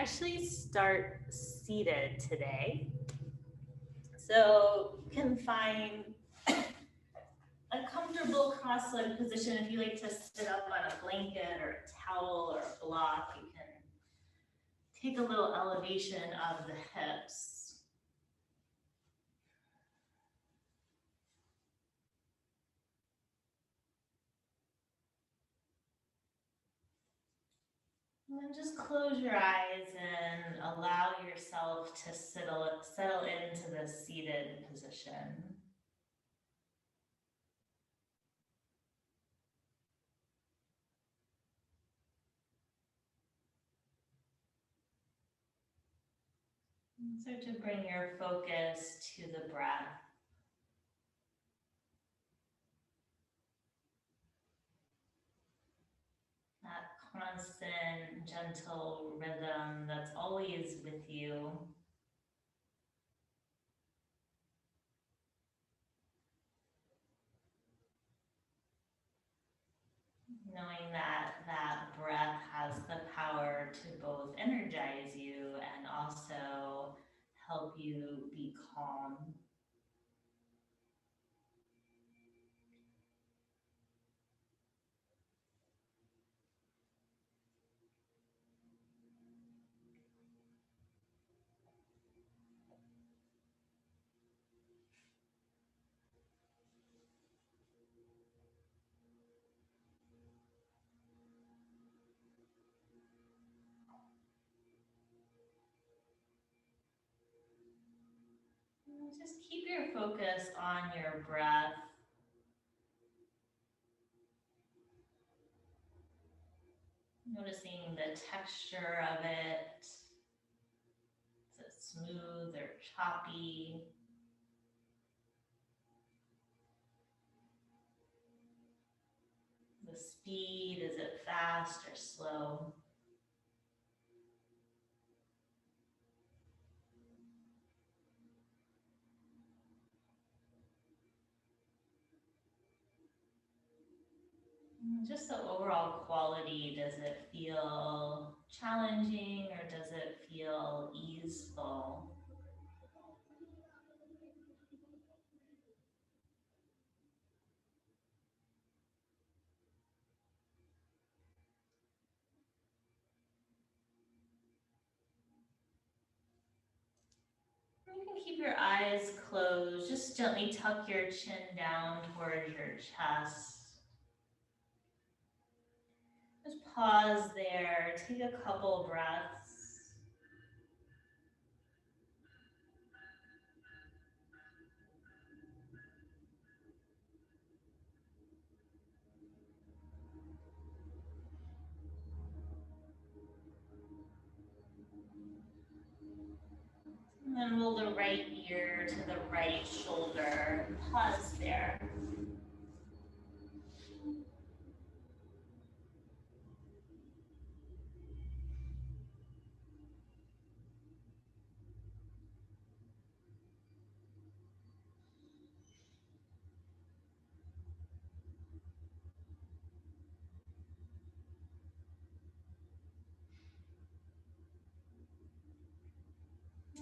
actually start seated today. So you can find a comfortable cross-legged position. If you like to sit up on a blanket or a towel or a block, you can take a little elevation of the hips. And then just close your eyes and allow yourself to settle into the seated position. And start to bring your focus to the breath. That constant, gentle rhythm that's always with you. Knowing that that breath has the power to both energize you and also help you be calm. Just keep your focus on your breath. Noticing the texture of it. Is it smooth or choppy? The speed, is it fast or slow? Just the overall quality, does it feel challenging or does it feel easeful? You can keep your eyes closed, just gently tuck your chin down towards your chest. Just pause there, take a couple breaths. And then roll the right ear to the right shoulder. Pause there.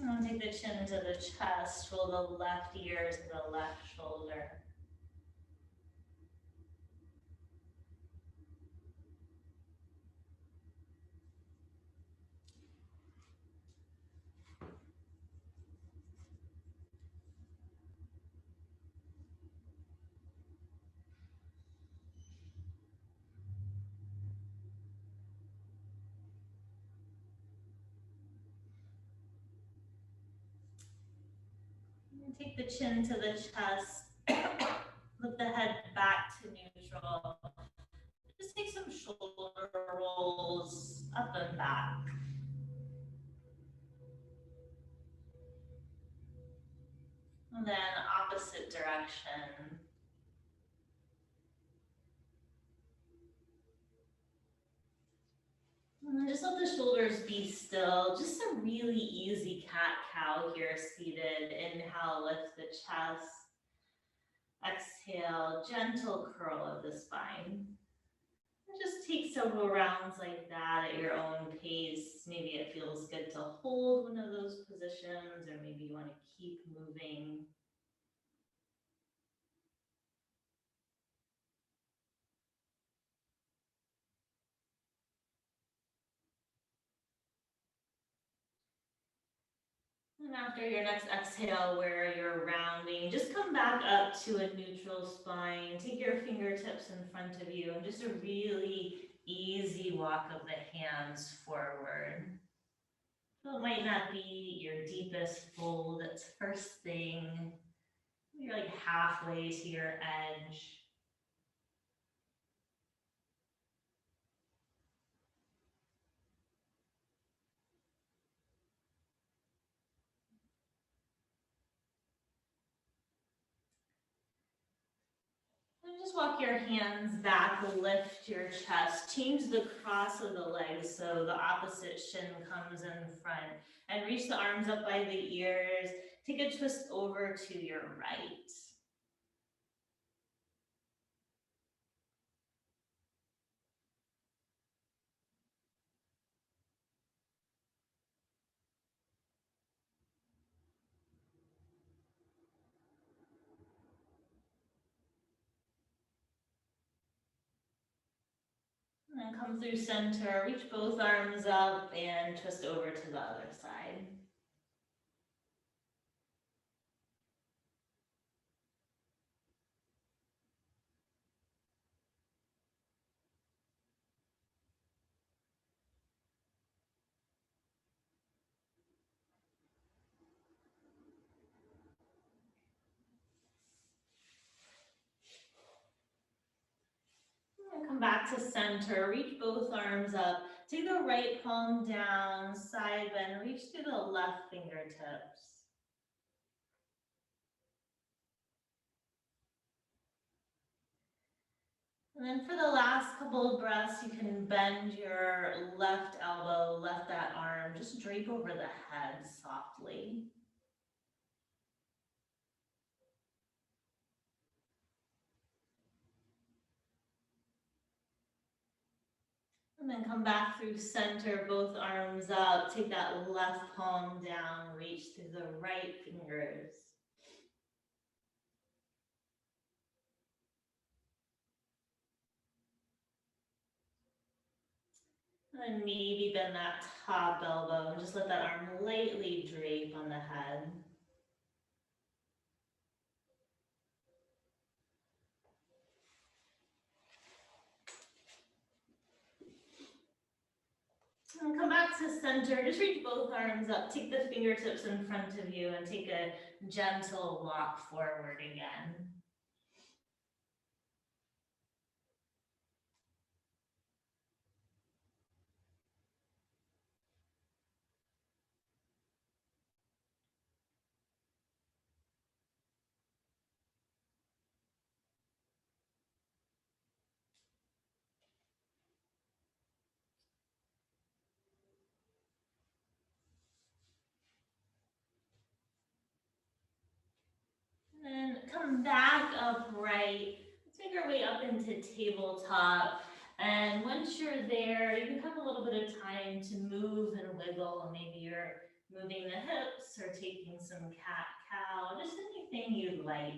And take the chin to the chest, roll the left ear to the left shoulder. And take the chin to the chest, lift the head back to neutral. Just take some shoulder rolls up and back. And then opposite direction. And then just let the shoulders be still. Just a really easy cat-cow here seated. Inhale, lift the chest. Exhale, gentle curl of the spine. Just take several rounds like that at your own pace. Maybe it feels good to hold one of those positions, or maybe you want to keep moving. And after your next exhale, where you're rounding, just come back up to a neutral spine. Take your fingertips in front of you and just a really easy walk of the hands forward. So it might not be your deepest fold, it's first thing. You're like halfway to your edge. And just walk your hands back, lift your chest, change the cross of the legs so the opposite shin comes in front, and reach the arms up by the ears. Take a twist over to your right. And then come through center, reach both arms up and twist over to the other side. And come back to center, reach both arms up, take the right palm down, side bend, reach through the left fingertips. And then for the last couple of breaths, you can bend your left elbow, lift that arm, just drape over the head softly. And then come back through center, both arms up, take that left palm down, reach through the right fingers. And maybe bend that top elbow and just let that arm lightly drape on the head. And come back to center, just reach both arms up, take the fingertips in front of you and take a gentle walk forward again. And then come back upright. Let's make our way up into tabletop. And once you're there, you have a little bit of time to move and wiggle. Maybe you're moving the hips or taking some cat-cow, just anything you'd like.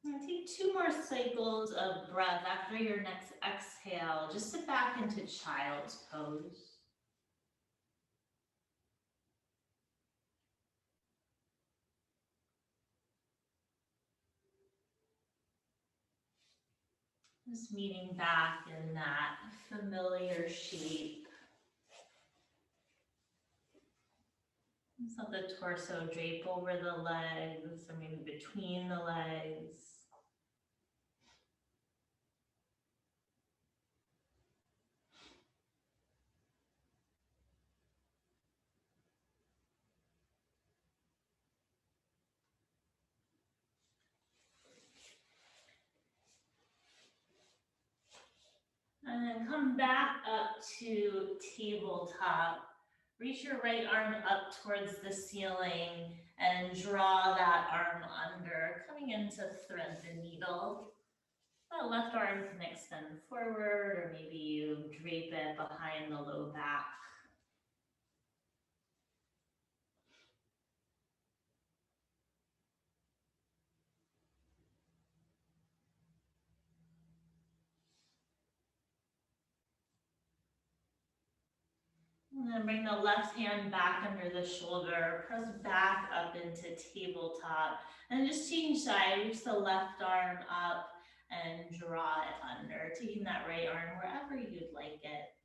And take 2 more cycles of breath after your next exhale. Just sit back into child's pose. Just meeting back in that familiar shape. Just let the torso drape over the legs or maybe between the legs. And then come back up to tabletop. Reach your right arm up towards the ceiling and draw that arm under, coming in to thread the needle. That left arm can extend forward, or maybe you drape it behind the low back. And then bring the left hand back under the shoulder, press back up into tabletop, and just change side, reach the left arm up and draw it under, taking that right arm wherever you'd like it.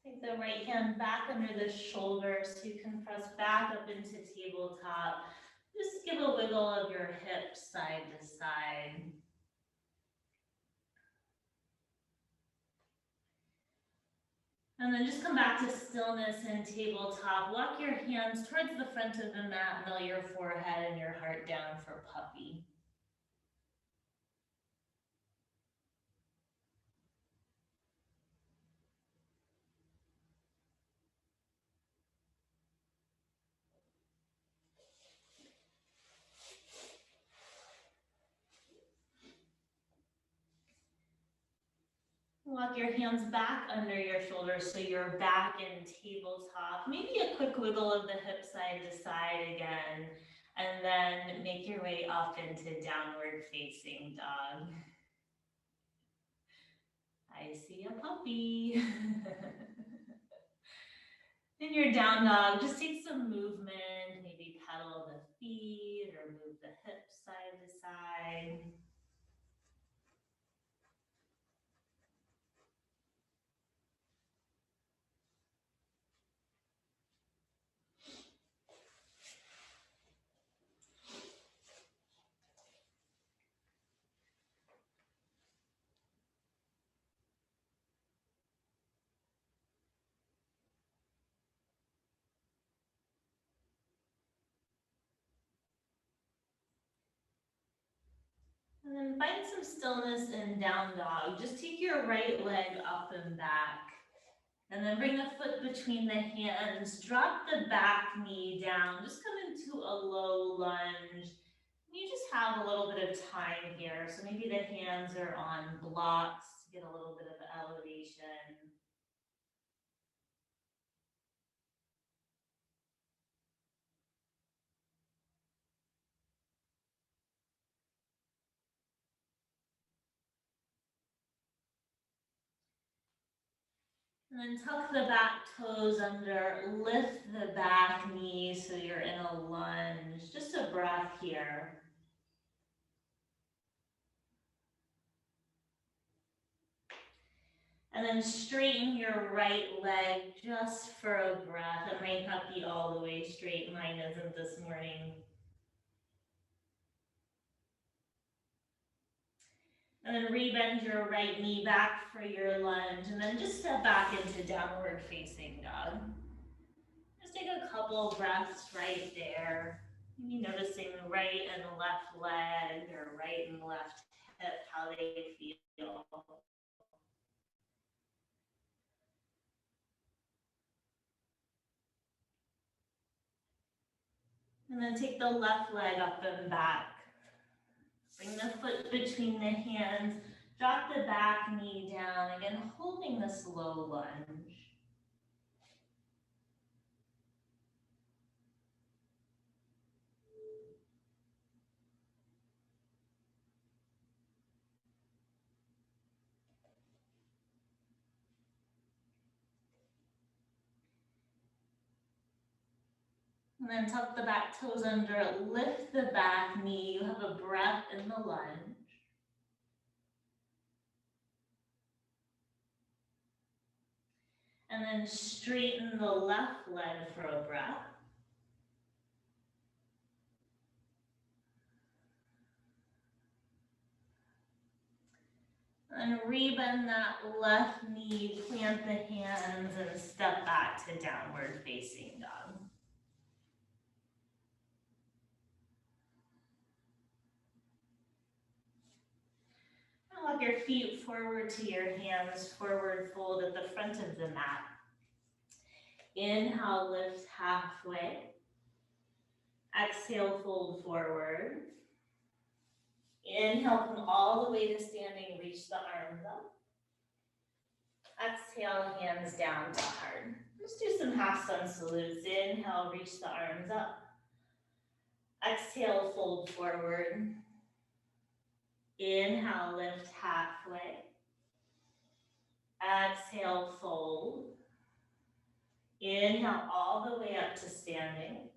Take the right hand back under the shoulders so you can press back up into tabletop. Just give a wiggle of your hips side to side. And then just come back to stillness and tabletop. Walk your hands towards the front of the mat, mill your forehead and your heart down for puppy. Walk your hands back under your shoulders so you're back in tabletop. Maybe a quick wiggle of the hips side to side again, and then make your way up into downward facing dog. I see a puppy. In your down dog, just take some movement, maybe pedal the feet or move the hips side to side. And then find some stillness in down dog. Just take your right leg up and back. And then bring the foot between the hands. Drop the back knee down. Just come into a low lunge. You just have a little bit of time here. So maybe the hands are on blocks to get a little bit of elevation. And then tuck the back toes under, lift the back knee so you're in a lunge. Just a breath here. And then straighten your right leg just for a breath. It might not be all the way straight. Mine isn't this morning. And then rebend your right knee back for your lunge. And then just step back into downward facing dog. Just take a couple breaths right there. Maybe noticing the right and left leg or right and left hip, how they feel. And then take the left leg up and back. Bring the foot between the hands. Drop the back knee down. Again, holding this low lunge. And then tuck the back toes under, lift the back knee. You have a breath in the lunge. And then straighten the left leg for a breath. And rebend that left knee, plant the hands, and step back to downward facing dog. And walk your feet forward to your hands, forward fold at the front of the mat. Inhale, lift halfway. Exhale, fold forward. Inhale, come all the way to standing, reach the arms up. Exhale, hands down to heart. Just do some half sun salutes. Inhale, reach the arms up. Exhale, fold forward. Inhale, lift halfway. Exhale, fold. Inhale, all the way up to standing.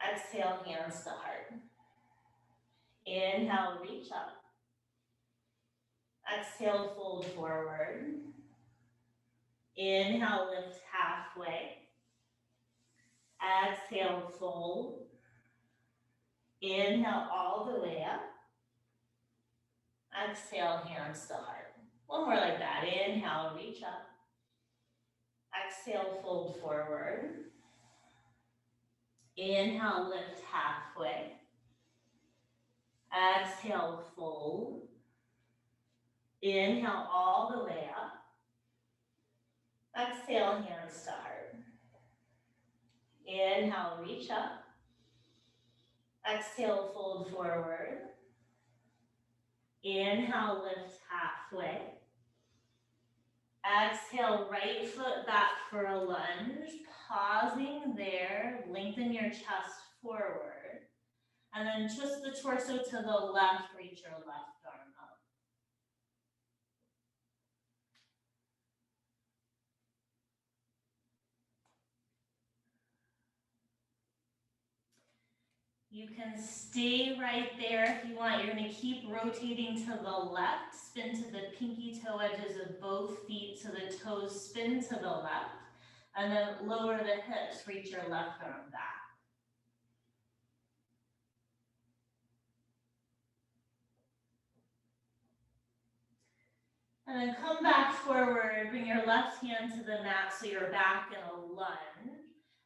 Exhale, hands to heart. Inhale, reach up. Exhale, fold forward. Inhale, lift halfway. Exhale, fold. Inhale, all the way up. Exhale, hands to heart. One more like that. Inhale, reach up. Exhale, fold forward. Inhale, lift halfway. Exhale, fold. Inhale, all the way up. Exhale, hands to heart. Inhale, reach up. Exhale, fold forward. Inhale, lift halfway. Exhale, right foot back for a lunge. Pausing there, lengthen your chest forward. And then twist the torso to the left, reach your left arm up. You can stay right there if you want. You're going to keep rotating to the left, spin to the pinky toe edges of both feet so the toes spin to the left. And then lower the hips, reach your left arm back. And then come back forward, bring your left hand to the mat so you're back in a lunge.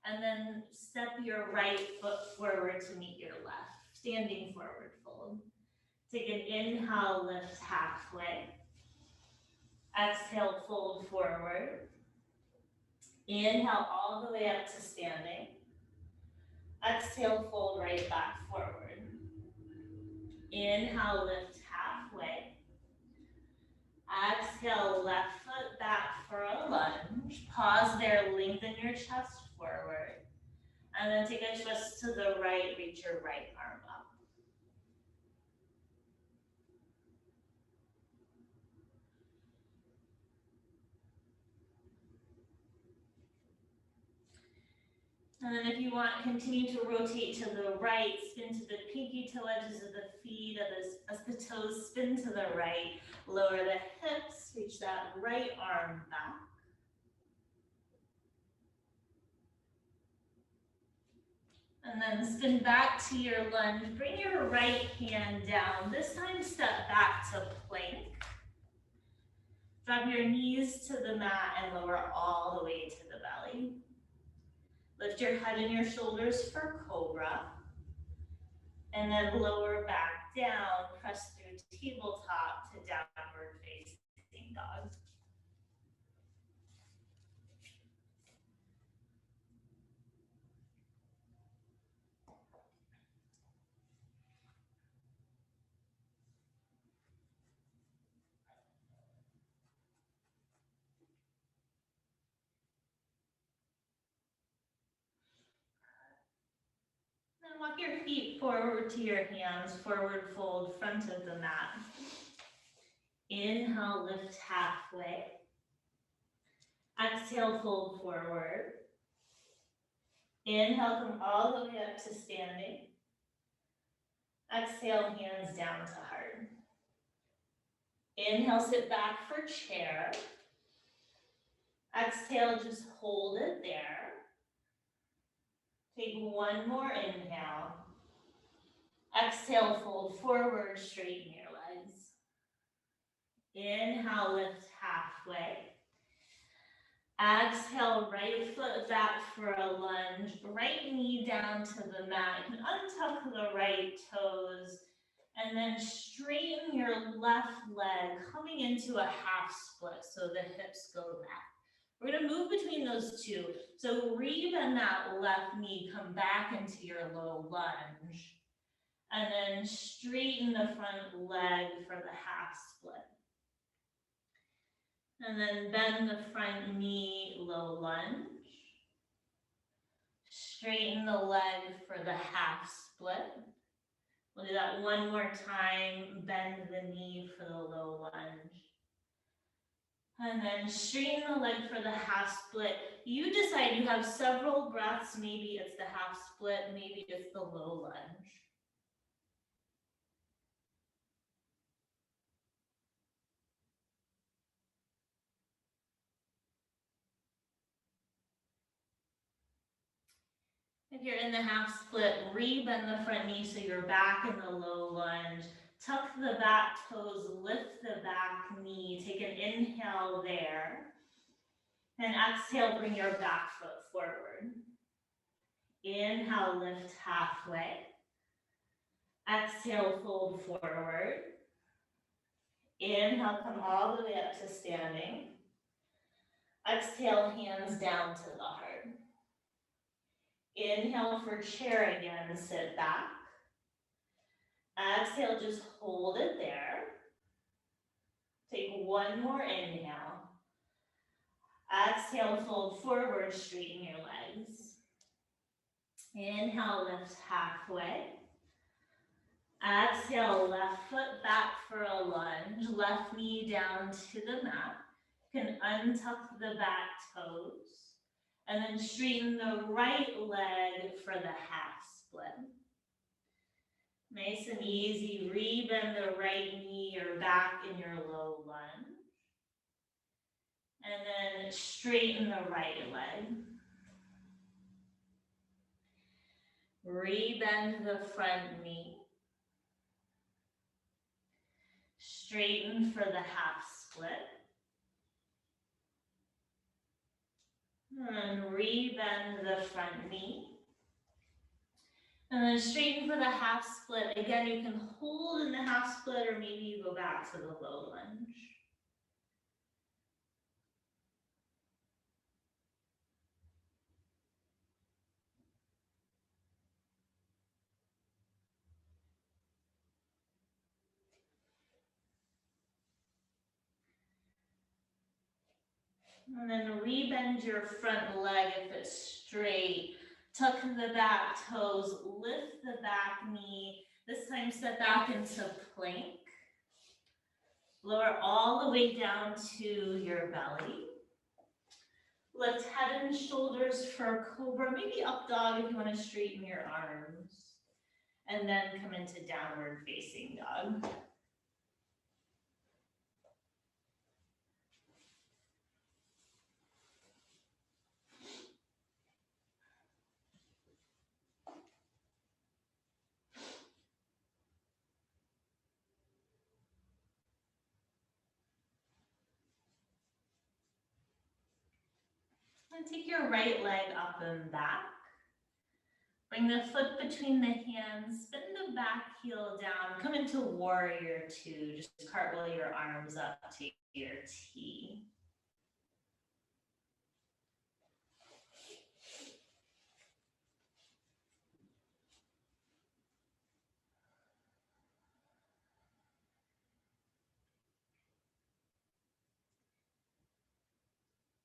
And then step your right foot forward to meet your left, standing forward fold. Take an inhale, lift halfway. Exhale, fold forward. Inhale all the way up to standing. Exhale, fold right back forward. Inhale, lift halfway. Exhale, left foot back for a lunge. Pause there, lengthen your chest forward. And then take a twist to the right, reach your right arm up. And then if you want, continue to rotate to the right, spin to the pinky toe edges of the feet as the toes spin to the right. Lower the hips, reach that right arm back. And then spin back to your lunge. Bring your right hand down. This time step back to plank. Drop your knees to the mat and lower all the way to the belly. Lift your head and your shoulders for cobra. And then lower back down, press through tabletop to downward facing dog. Then walk your feet forward to your hands, forward fold, front of the mat. Inhale, lift halfway. Exhale, fold forward. Inhale, come all the way up to standing. Exhale, hands down to heart. Inhale, sit back for chair. Exhale, just hold it there. Take one more inhale. Exhale, fold forward, straighten your legs. Inhale, lift halfway. Exhale, right foot back for a lunge, right knee down to the mat. You can untuck the right toes and then straighten your left leg, coming into a half split so the hips go back. We're gonna move between those two. So rebend that left knee, come back into your low lunge, and then straighten the front leg for the half split. And then bend the front knee, low lunge. Straighten the leg for the half split. We'll do that one more time. Bend the knee for the low lunge. And then straighten the leg for the half split. You decide, you have several breaths. Maybe it's the half split, maybe it's the low lunge. If you're in the half split, rebend the front knee so you're back in the low lunge. Tuck the back toes, lift the back knee. Take an inhale there. And exhale, bring your back foot forward. Inhale, lift halfway. Exhale, fold forward. Inhale, come all the way up to standing. Exhale, hands down to the heart. Inhale for chair again, sit back. Exhale, just hold it there. Take one more inhale. Exhale, fold forward, straighten your legs. Inhale, lift halfway. Exhale, left foot back for a lunge. Left knee down to the mat. You can untuck the back toes. And then straighten the right leg for the half split. Nice and easy. Rebend the right knee or back in your low lunge. And then straighten the right leg. Rebend the front knee. Straighten for the half split. And rebend the front knee. And then straighten for the half split. Again, you can hold in the half split or maybe you go back to the low lunge. And then rebend your front leg if it's straight. Tuck the back toes, lift the back knee. This time step back into plank. Lower all the way down to your belly. Lift head and shoulders for cobra, maybe up dog if you want to straighten your arms. And then come into downward facing dog. And take your right leg up and back. Bring the foot between the hands, spin the back heel down, come into warrior two, just cartwheel your arms up to your T.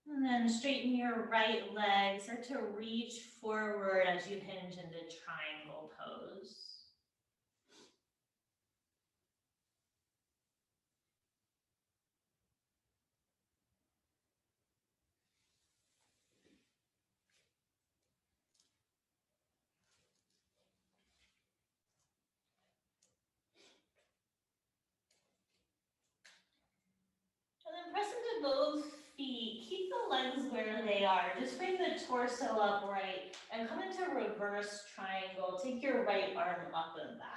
And then straighten your right leg, start to reach forward as you hinge into triangle pose. press into both feet. Keep the legs where they are. Just bring the torso upright and come into reverse triangle. Take your right arm up and back.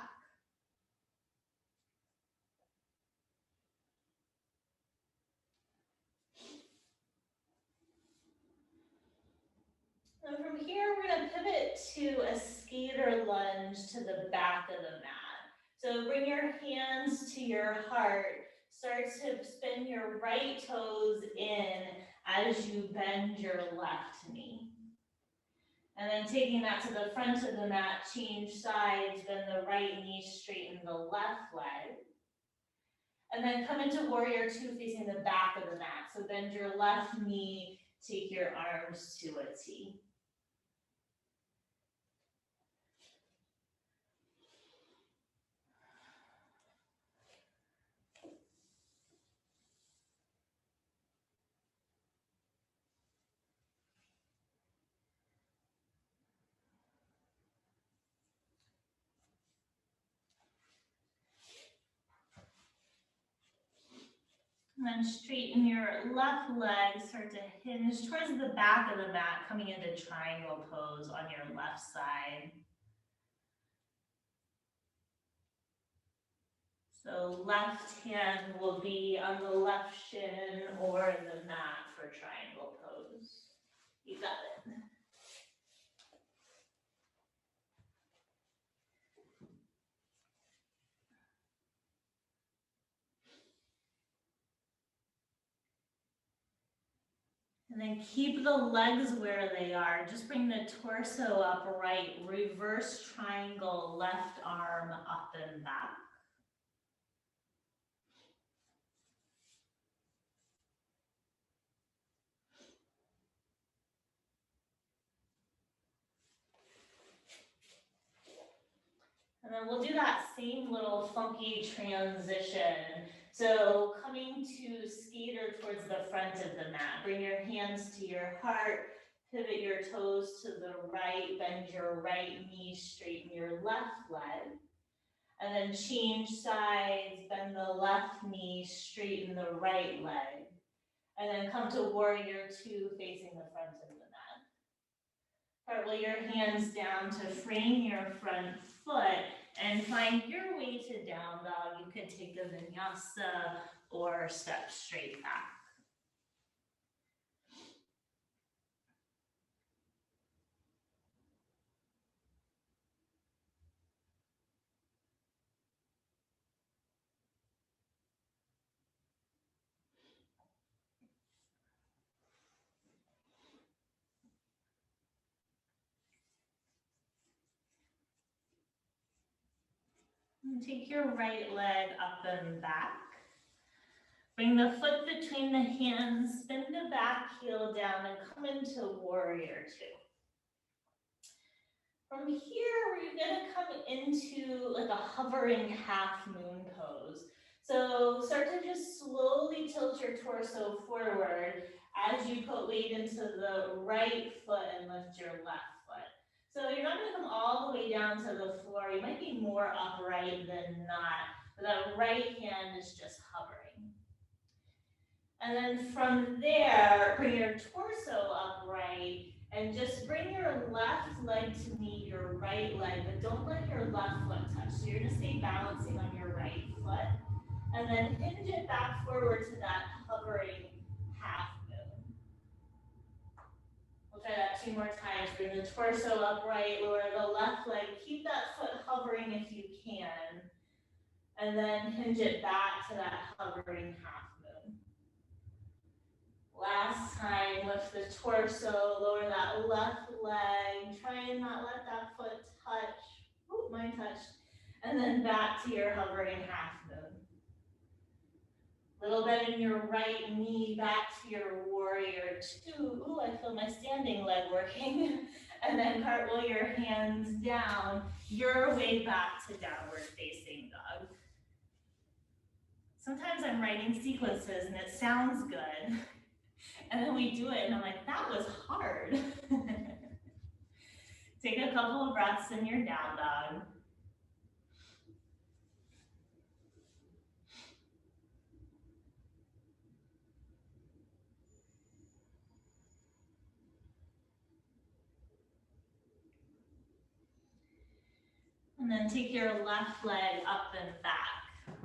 And from here, we're going to pivot to a skater lunge to the back of the mat. So bring your hands to your heart. Start to spin your right toes in as you bend your left knee. And then taking that to the front of the mat, change sides, bend the right knee, straighten the left leg. And then come into warrior two facing the back of the mat. So bend your left knee, take your arms to a T. And then straighten your left leg, start to hinge towards the back of the mat, coming into triangle pose on your left side. So left hand will be on the left shin or the mat for triangle pose. You got it. And then keep the legs where they are. Just bring the torso upright, reverse triangle, left arm up and back. And then we'll do that same little funky transition. So coming to skater towards the front of the mat, bring your hands to your heart, pivot your toes to the right, bend your right knee, straighten your left leg. And then change sides, bend the left knee, straighten the right leg. And then come to warrior two facing the front of the mat. Cartwheel your hands down to frame your front foot and find your way to down dog. You could take a vinyasa or step straight back. And take your right leg up and back. Bring the foot between the hands, spin the back heel down and come into warrior two. From here, we're gonna come into like a hovering half moon pose. So start to just slowly tilt your torso forward as you put weight into the right foot and lift your left foot. So you're not gonna come all the way down to the floor. You might be more upright than not, but that right hand is just hovering. And then from there, bring your torso upright and just bring your left leg to meet your right leg, but don't let your left foot touch. So you're gonna stay balancing on your right foot. And then hinge it back forward to that hovering half moon. We'll try that 2 more times. Bring the torso upright, lower the left leg, keep that foot hovering if you can. And then hinge it back to that hovering half moon. Last time, lift the torso, lower that left leg, try and not let that foot touch. Ooh, mine touched. And then back to your hovering half moon. Little bend in your right knee, back to your warrior two. Ooh, I feel my standing leg working. And then cartwheel your hands down, your way back to downward facing dog. Sometimes I'm writing sequences and it sounds good. And then we do it and I'm like, that was hard. Take a couple of breaths in your down dog. And then take your left leg up and back.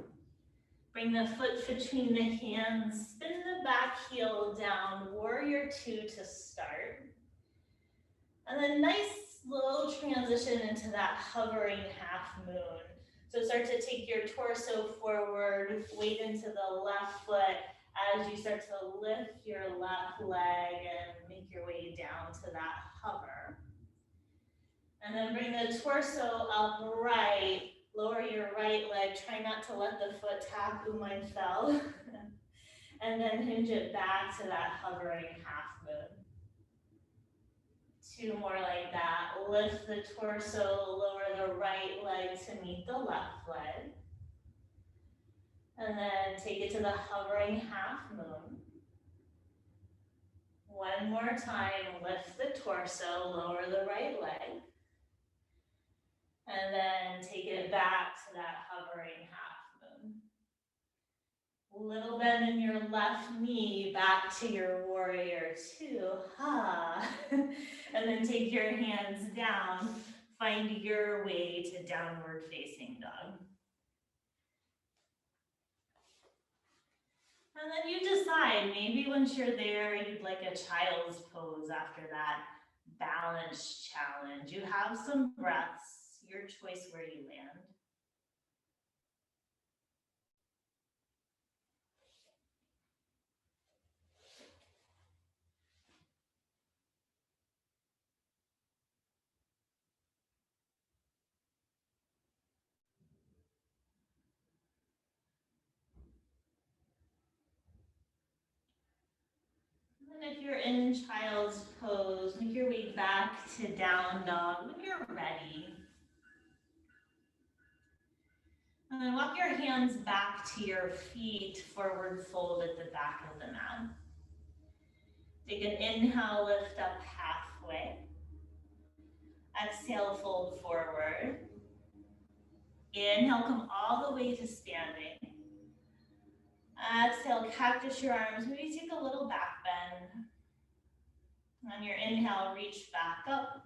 Bring the foot between the hands, spin the back heel down, warrior two to start. And then nice slow transition into that hovering half moon. So start to take your torso forward, weight into the left foot as you start to lift your left leg and make your way down to that hover. And then bring the torso upright, lower your right leg, try not to let the foot tap, ooh, mine fell. And then hinge it back to that hovering half moon. Two more like that. Lift the torso, lower the right leg to meet the left leg. And then take it to the hovering half moon. One more time, lift the torso, lower the right leg. And then take it back to that hovering half moon. Little bend in your left knee, back to your warrior two, ha. And then take your hands down, find your way to downward facing dog. And then you decide, maybe once you're there, you'd like a child's pose after that balance challenge. You have some breaths, your choice where you land. And if you're in child's pose, make your way back to down dog when you're ready. And then walk your hands back to your feet, forward fold at the back of the mat. Take an inhale, lift up halfway. Exhale, fold forward. Inhale, come all the way to standing. Exhale, cactus your arms, maybe take a little back bend. On your inhale, reach back up.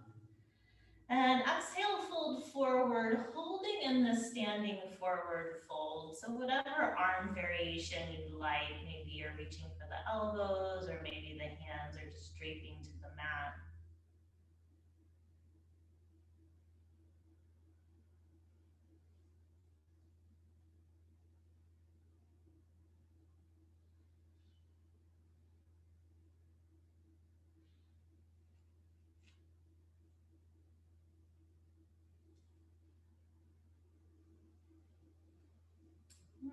And exhale, fold forward, holding in the standing forward fold. So whatever arm variation you like, maybe you're reaching for the elbows, or maybe the hands are just draping to the mat.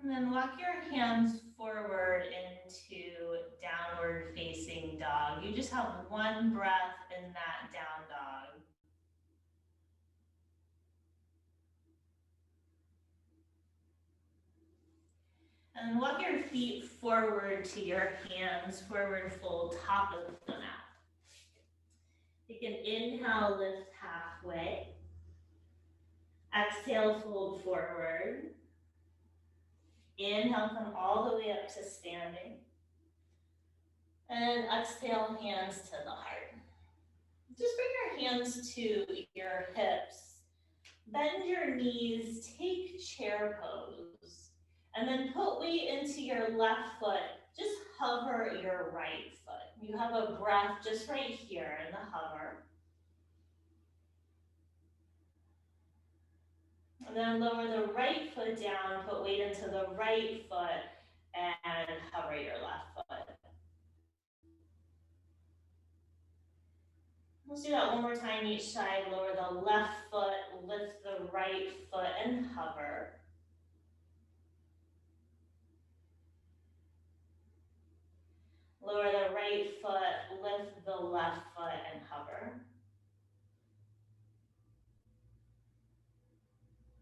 And then walk your hands forward into downward facing dog. You just have one breath in that down dog. And walk your feet forward to your hands, forward fold, top of the mat. You can inhale, lift halfway. Exhale, fold forward. Inhale, come all the way up to standing. And exhale, hands to the heart. Just bring your hands to your hips. Bend your knees, take chair pose. And then put weight into your left foot. Just hover your right foot. You have a breath just right here in the hover. And then lower the right foot down, put weight into the right foot, and hover your left foot. Let's do that one more time each side. Lower the left foot, lift the right foot, and hover. Lower the right foot, lift the left foot, and hover.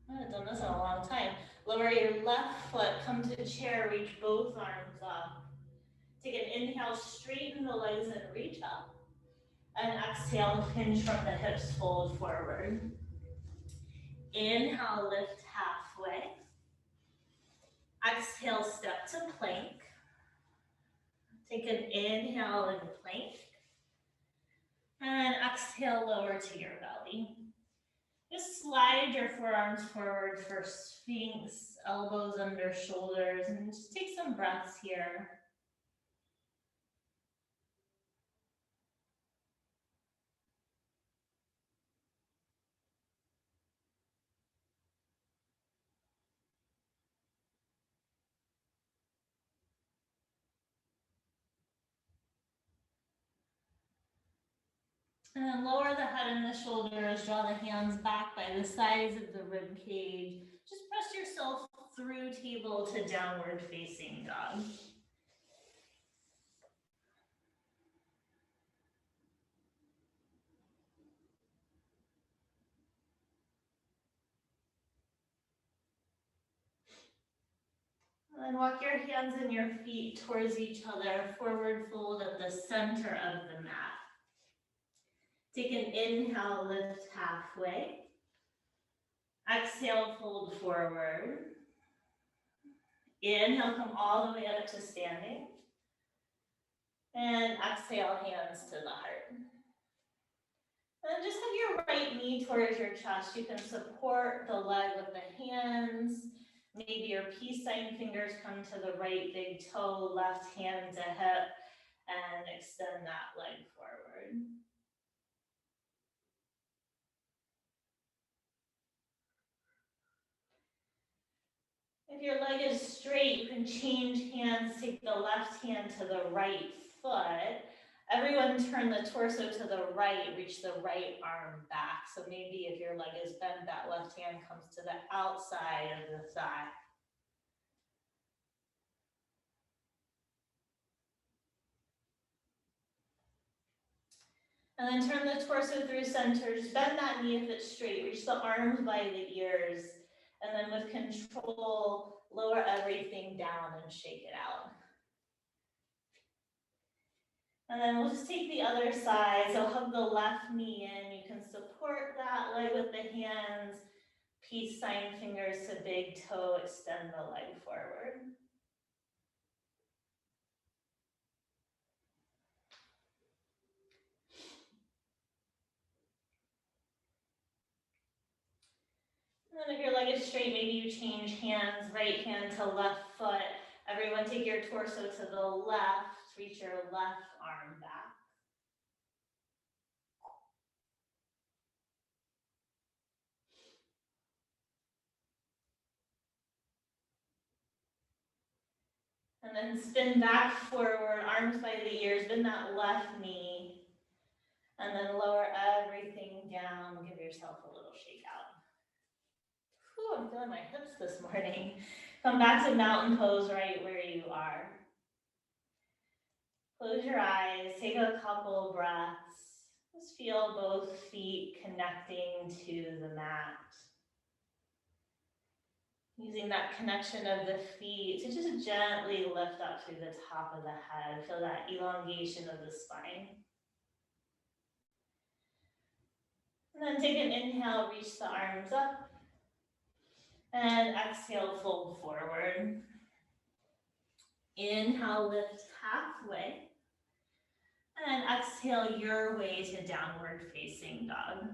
I haven't done this in a long time. Lower your left foot, come to chair, reach both arms up. Take an inhale, straighten the legs and reach up. And exhale, hinge from the hips, fold forward. Inhale, lift halfway. Exhale, step to plank. Take an inhale and plank. And exhale, lower to your belly. Just slide your forearms forward for Sphinx, elbows under shoulders, and just take some breaths here. And then lower the head and the shoulders, draw the hands back by the sides of the rib cage. Just press yourself through table to downward facing dog. And then walk your hands and your feet towards each other, forward fold at the center of the mat. Take an inhale, lift halfway. Exhale, fold forward. Inhale, come all the way up to standing. And exhale, hands to the heart. And just have your right knee towards your chest. You can support the leg with the hands. Maybe your peace sign fingers come to the right big toe, left hand to hip, and extend that leg forward. If your leg is straight, you can change hands, take the left hand to the right foot. Everyone turn the torso to the right, reach the right arm back. So maybe if your leg is bent, that left hand comes to the outside of the thigh. And then turn the torso through center. Just bend that knee if it's straight. Reach the arms by the ears. And then with control, lower everything down and shake it out. And then we'll just take the other side. So hug the left knee in. You can support that leg with the hands. Peace sign fingers to big toe. Extend the leg forward. And then if your leg is straight, maybe you change hands, right hand to left foot. Everyone take your torso to the left. Reach your left arm back. And then spin back forward, arms by the ears, bend that left knee. And then lower everything down. Give yourself a little shake out. Whew, I'm feeling my hips this morning. Come back to mountain pose right where you are. Close your eyes, take a couple breaths. Just feel both feet connecting to the mat. Using that connection of the feet to just gently lift up through the top of the head. Feel that elongation of the spine. And then take an inhale, reach the arms up. And exhale, fold forward. Inhale, lift halfway. And exhale your way to downward facing dog.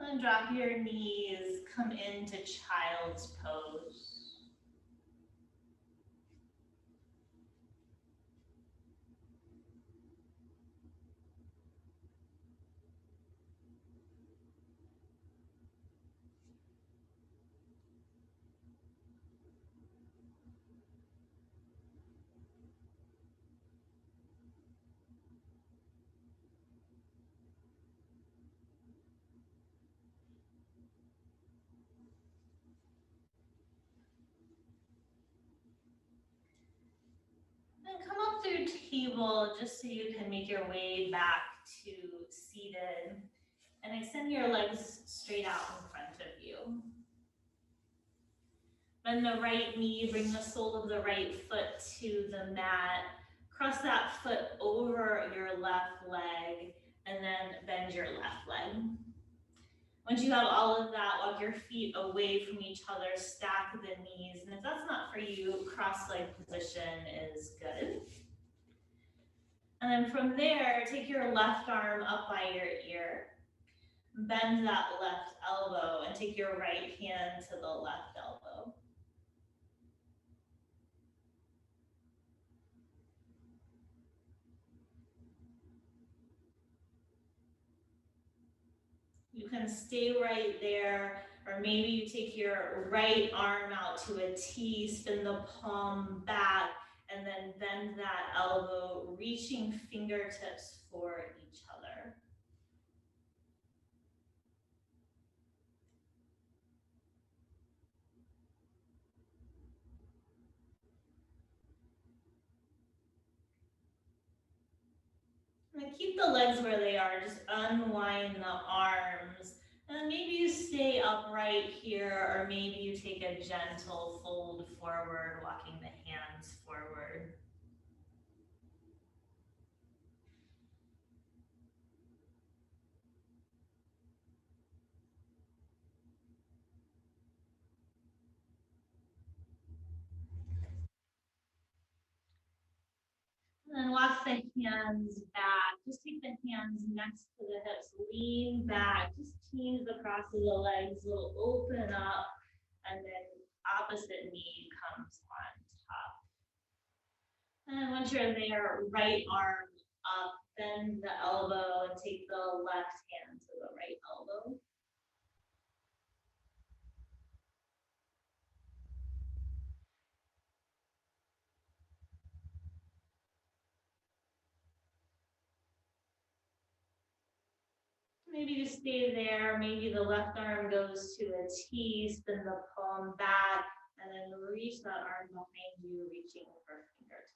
And drop your knees, come into child's pose. And come up through table just so you can make your way back to seated. And extend your legs straight out in front of you. Bend the right knee, bring the sole of the right foot to the mat. Cross that foot over your left leg and then bend your left leg. Once you have all of that, walk your feet away from each other, stack the knees. And if that's not for you, cross-leg position is good. And then from there, take your left arm up by your ear. Bend that left elbow and take your right hand to the left elbow. You can stay right there, or maybe you take your right arm out to a T, spin the palm back, and then bend that elbow, reaching fingertips for each other. And keep the legs where they are, just unwind the arms. And maybe you stay upright here, or maybe you take a gentle fold forward, walking the hands forward. And then walk the hands back. Just take the hands next to the hips, lean back, just tease the cross of the legs, will open up, and then opposite knee comes on top. And once you're there, right arm up, bend the elbow and take the left hand to the right elbow. Maybe you stay there, maybe the left arm goes to a T, spin the palm back, and then reach that arm behind you, reaching for fingertips.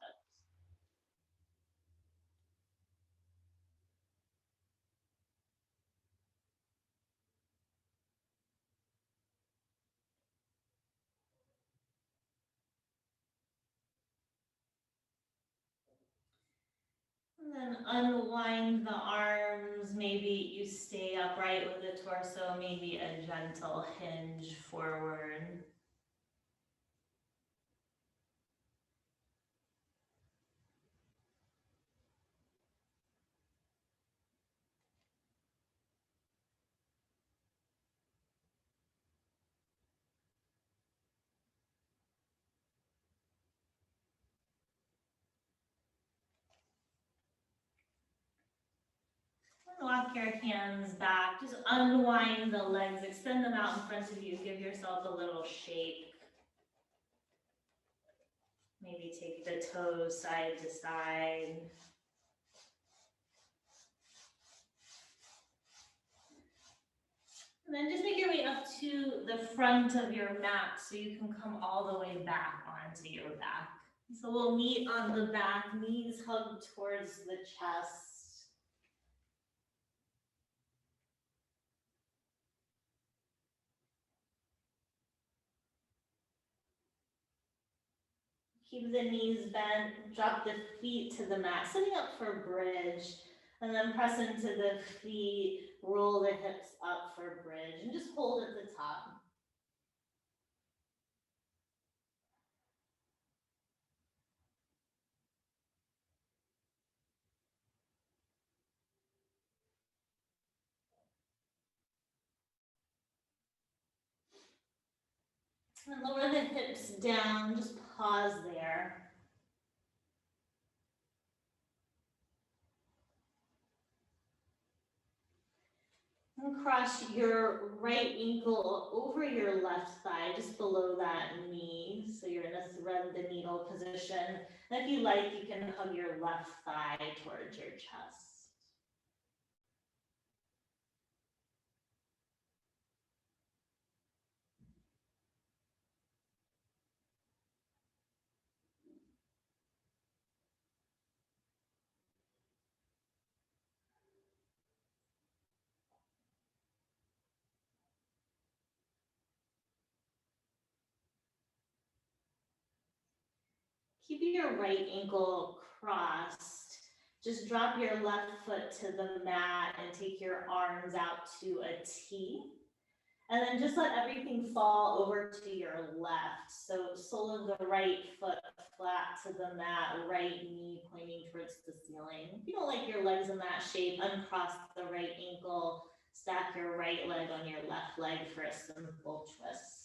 And then unwind the arms, maybe you stay upright with the torso, maybe a gentle hinge forward. Walk your hands back, just unwind the legs, extend them out in front of you, give yourself a little shake. Maybe take the toes side to side. And then just make your way up to the front of your mat so you can come all the way back onto your back. So we'll meet on the back, knees hug towards the chest. Keep the knees bent, drop the feet to the mat, setting up for bridge, and then press into the feet, roll the hips up for bridge, and just hold at the top. And lower the hips down, just pause there. And cross your right ankle over your left thigh, just below that knee. So you're in a thread the needle position. And if you like, you can hug your left thigh towards your chest. Keep your right ankle crossed. Just drop your left foot to the mat and take your arms out to a T. And then just let everything fall over to your left. So sole of the right foot flat to the mat, right knee pointing towards the ceiling. If you don't like your legs in that shape, uncross the right ankle, stack your right leg on your left leg for a simple twist.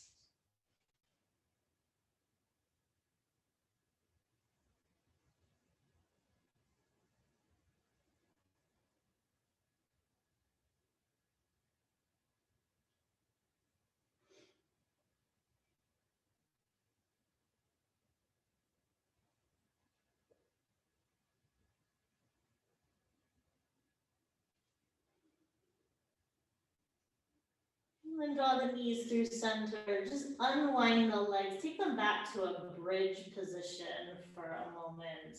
And then draw the knees through center. Just unwind the legs. Take them back to a bridge position for a moment.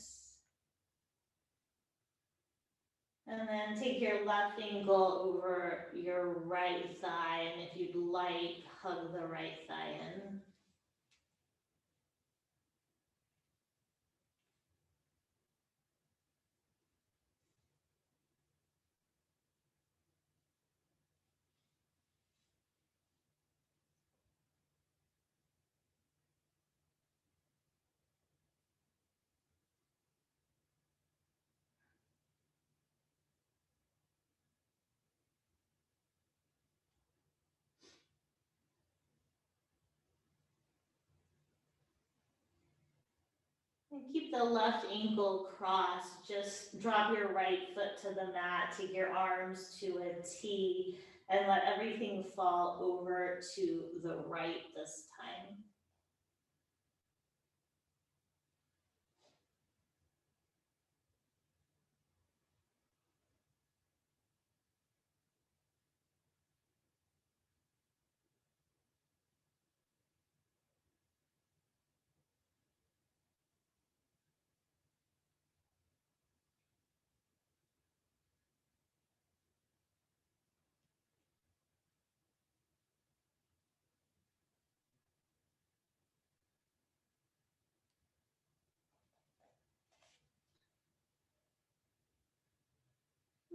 And then take your left ankle over your right thigh. And if you'd like, hug the right thigh in. And keep the left ankle crossed. Just drop your right foot to the mat. Take your arms to a T and let everything fall over to the right this time.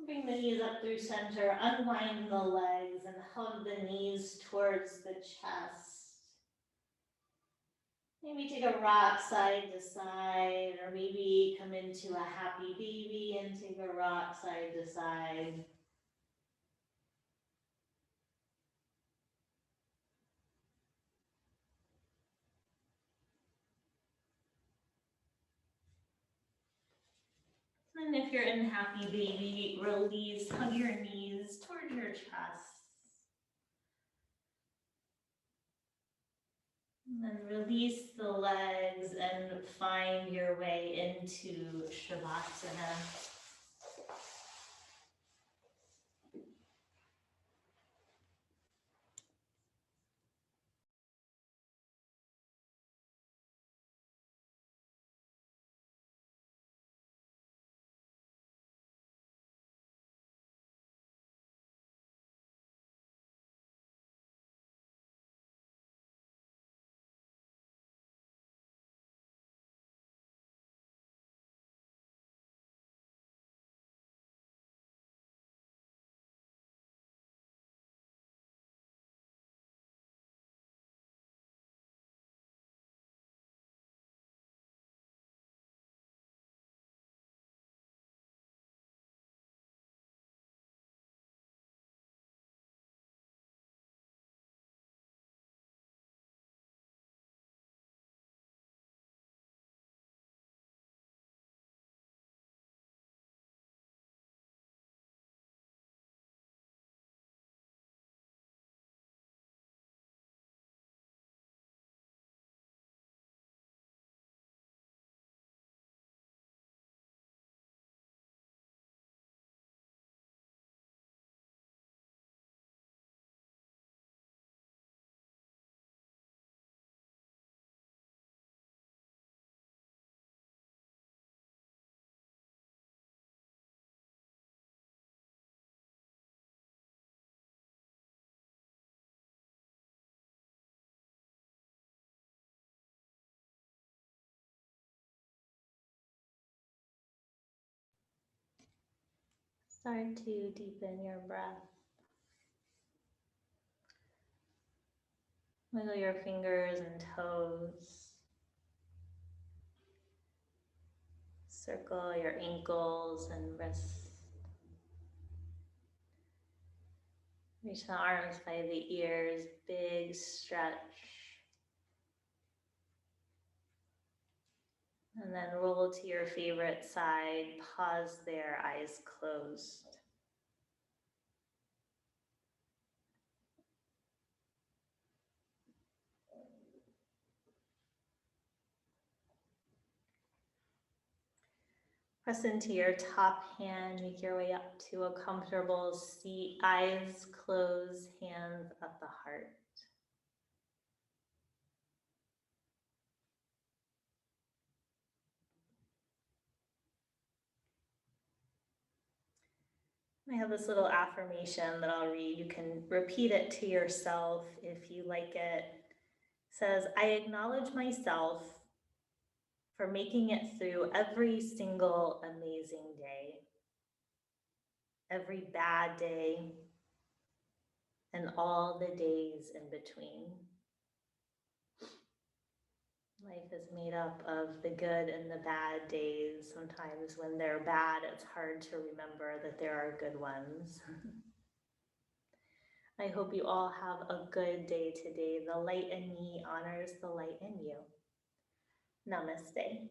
Bring the knees up through center, unwind the legs and hug the knees towards the chest. Maybe take a rock side to side, or maybe come into a happy baby and take a rock side to side. And if you're in happy baby, release, hug your knees toward your chest. And then release the legs and find your way into Shavasana. Start to deepen your breath. Wiggle your fingers and toes. Circle your ankles and wrists. Reach the arms by the ears, big stretch. And then roll to your favorite side, pause there, eyes closed. Press into your top hand, make your way up to a comfortable seat, eyes closed, hands at the heart. I have this little affirmation that I'll read. You can repeat it to yourself if you like it. It says, I acknowledge myself for making it through every single amazing day, every bad day, and all the days in between. Life is made up of the good and the bad days. Sometimes when they're bad, it's hard to remember that there are good ones. I hope you all have a good day today. The light in me honors the light in you. Namaste.